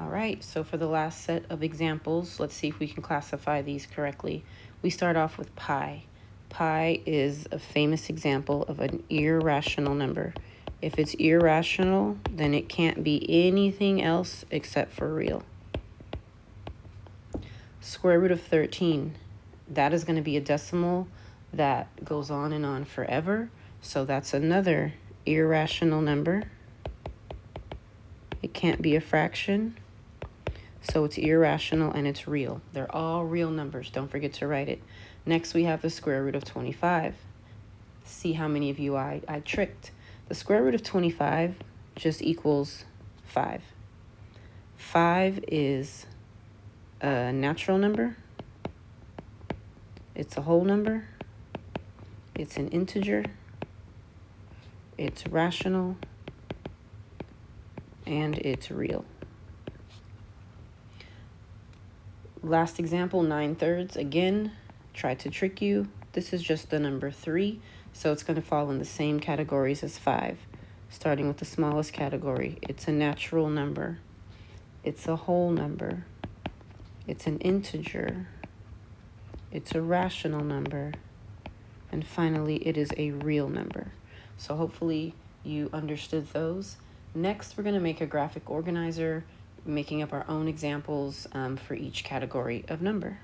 All right, so for the last set of examples, let's see if we can classify these correctly. We start off with pi. Pi is a famous example of an irrational number. If it's irrational, then it can't be anything else except for real. Square root of 13, that is going to be a decimal that goes on and on forever. So that's another irrational number. It can't be a fraction. So it's irrational and it's real. They're all real numbers. Don't forget to write it. Next, we have the square root of 25. See how many of you I tricked. The square root of 25 just equals 5. 5 is a natural number. It's a whole number. It's an integer. It's rational. And it's real. Last example, 9/3. Again, tried to trick you. This is just the number 3, so it's going to fall in the same categories as 5. Starting with the smallest category, it's a natural number. It's a whole number. It's an integer. It's a rational number. And finally, it is a real number. So hopefully you understood those. Next, we're going to make a graphic organizer, making up our own examples for each category of number.